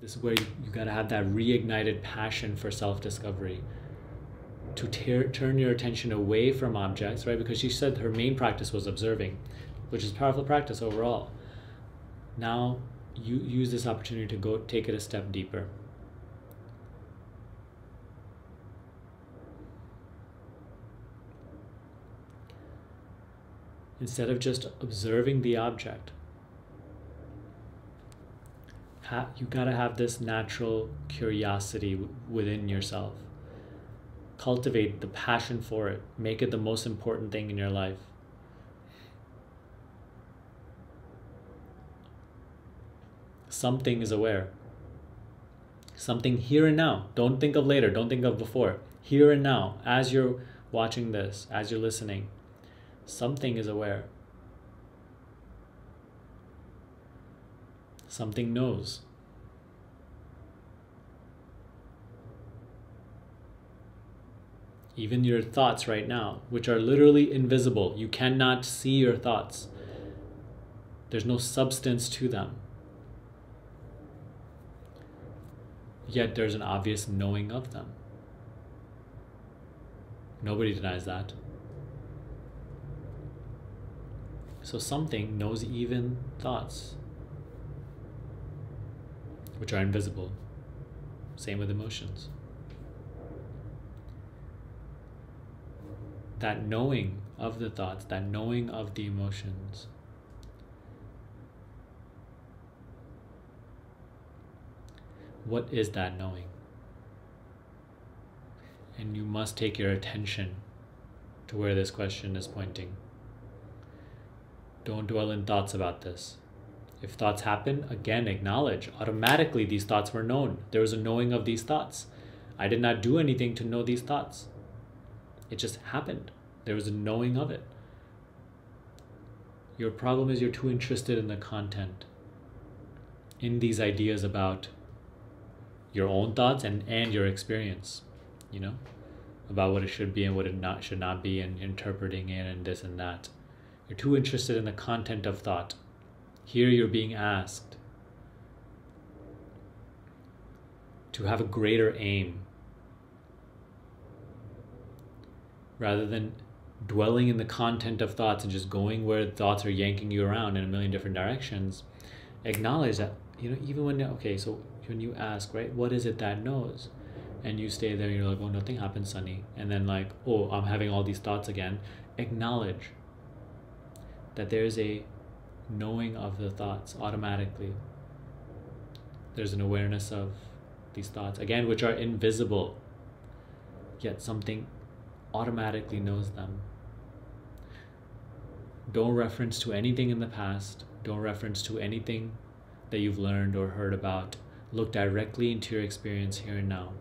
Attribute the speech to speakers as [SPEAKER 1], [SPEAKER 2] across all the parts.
[SPEAKER 1] This is where you got to have that reignited passion for self-discovery, to turn your attention away from objects, right? Because she said her main practice was observing, which is powerful practice overall. Now you use this opportunity to go take it a step deeper. Instead of just observing the object, you gotta have this natural curiosity within yourself. Cultivate the passion for it. Make it the most important thing in your life. Something is aware. Something here and now. Don't think of later. Don't think of before. Here and now, as you're watching this, as you're listening, something is aware. Something knows. Even your thoughts right now, which are literally invisible. You cannot see your thoughts. There's no substance to them. Yet there's an obvious knowing of them. Nobody denies that. So something knows even thoughts, which are invisible. Same with emotions. That knowing of the thoughts, that knowing of the emotions, what is that knowing? And you must take your attention to where this question is pointing. Don't dwell in thoughts about this. If thoughts happen, again, acknowledge. Automatically, these thoughts were known. There was a knowing of these thoughts. I did not do anything to know these thoughts. It just happened. There was a knowing of it. Your problem is you're too interested in the content, in these ideas about your own thoughts and your experience, you know, about what it should be and what it should not be, and interpreting it and this and that. You're too interested in the content of thought. Here you're being asked to have a greater aim. Rather than dwelling in the content of thoughts and just going where thoughts are yanking you around in a million different directions, acknowledge that, you know, even when, okay, so when you ask, right, what is it that knows? And you stay there, you're like, oh, nothing happened, Sunny. And then like, oh, I'm having all these thoughts again. Acknowledge that there's a knowing of the thoughts automatically. There's an awareness of these thoughts, again, which are invisible, yet something automatically knows them. Don't reference to anything in the past. Don't reference to anything that you've learned or heard about. Look directly into your experience here and now.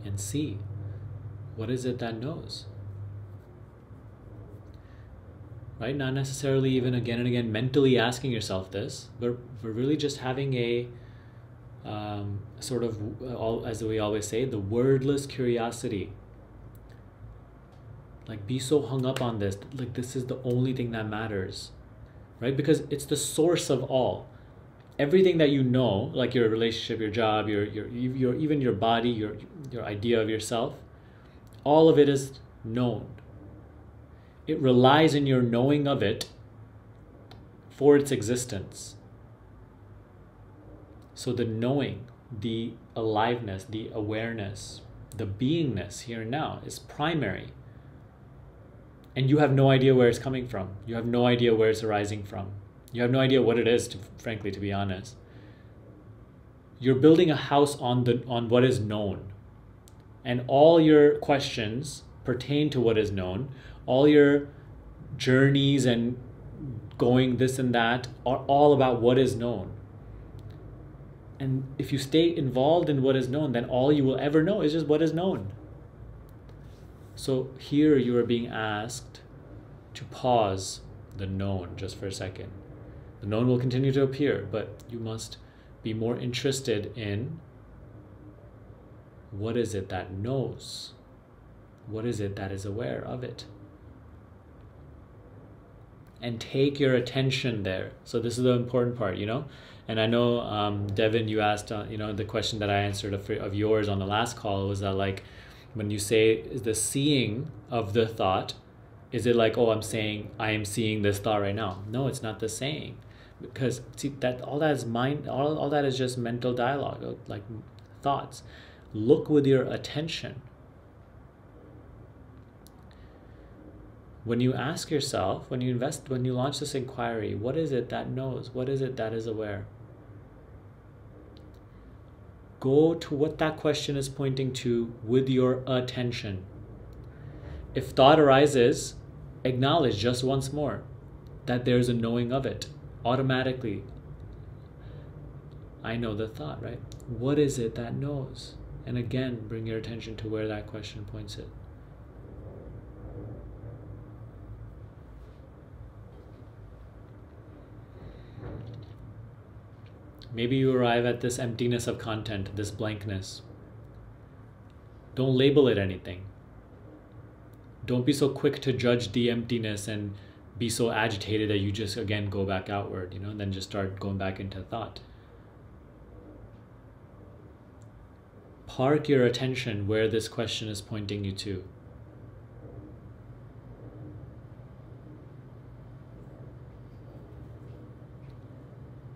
[SPEAKER 1] And see, what is it that knows? Right? Not necessarily even again and again mentally asking yourself this, but we're really just having a sort of, as we always say, the wordless curiosity. Like, be so hung up on this, like this is the only thing that matters, right? Because it's the source of all. Everything that you know, like your relationship, your job, your even your body, your idea of yourself, all of it is known. It relies on your knowing of it for its existence. So the knowing, the aliveness, the awareness, the beingness here and now is primary. And you have no idea where it's coming from. You have no idea where it's arising from. You have no idea what it is, frankly, to be honest. You're building a house on what is known. And all your questions pertain to what is known. All your journeys and going this and that are all about what is known. And if you stay involved in what is known, then all you will ever know is just what is known. So here you are being asked to pause the known just for a second. The known will continue to appear, but you must be more interested in what is it that knows? What is it that is aware of it? and take your attention there. So this is the important part, you know. And I know, Devin, you asked, you know, the question that I answered of yours on the last call was that, like, when you say is the seeing of the thought, is it like, oh, I'm saying I am seeing this thought right now? No, it's not the saying, because see that all that is mind, all that is just mental dialogue, like thoughts. Look with your attention. When you ask yourself, when you launch this inquiry, what is it that knows? What is it that is aware? Go to what that question is pointing to with your attention. If thought arises, acknowledge just once more that there's a knowing of it. Automatically, I know the thought, right? What is it that knows? And again, bring your attention to where that question points it. Maybe you arrive at this emptiness of content, this blankness. Don't label it anything. Don't be so quick to judge the emptiness and be so agitated that you just again go back outward, you know, and then just start going back into thought. Park your attention where this question is pointing you to.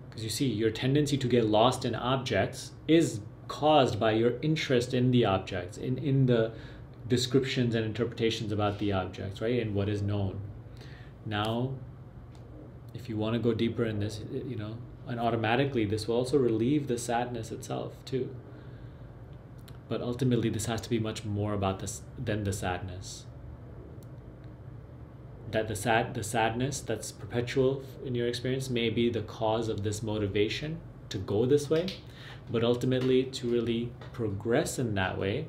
[SPEAKER 1] Because you see, your tendency to get lost in objects is caused by your interest in the objects, in the descriptions and interpretations about the objects, right? And what is known. Now, if you want to go deeper in this, you know, and automatically this will also relieve the sadness itself too. But ultimately, this has to be much more about this than the sadness. That the sadness that's perpetual in your experience may be the cause of this motivation to go this way, but ultimately to really progress in that way,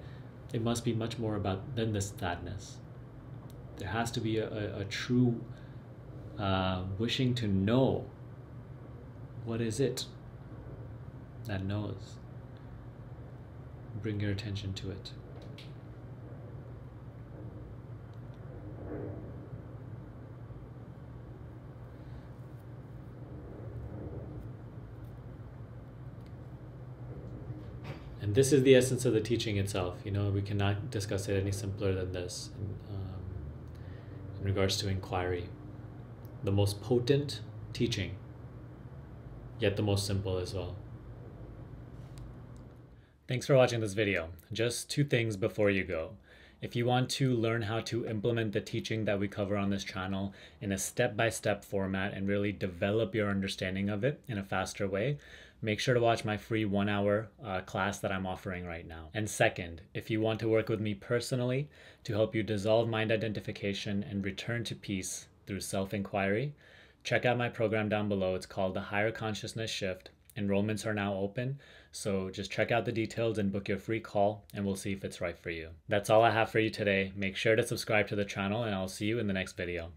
[SPEAKER 1] it must be much more about than the sadness. There has to be a true wishing to know. What is it that knows? Bring your attention to it. And this is the essence of the teaching itself. You know, we cannot discuss it any simpler than this in regards to inquiry. The most potent teaching, yet the most simple as well. Thanks for watching this video. Just 2 things before you go. If you want to learn how to implement the teaching that we cover on this channel in a step-by-step format and really develop your understanding of it in a faster way, make sure to watch my free 1-hour class that I'm offering right now. And second, if you want to work with me personally to help you dissolve mind identification and return to peace through self-inquiry, check out my program down below. It's called the Higher Consciousness Shift. Enrollments are now open, so just check out the details and book your free call, and we'll see if it's right for you. That's all I have for you today. Make sure to subscribe to the channel, and I'll see you in the next video.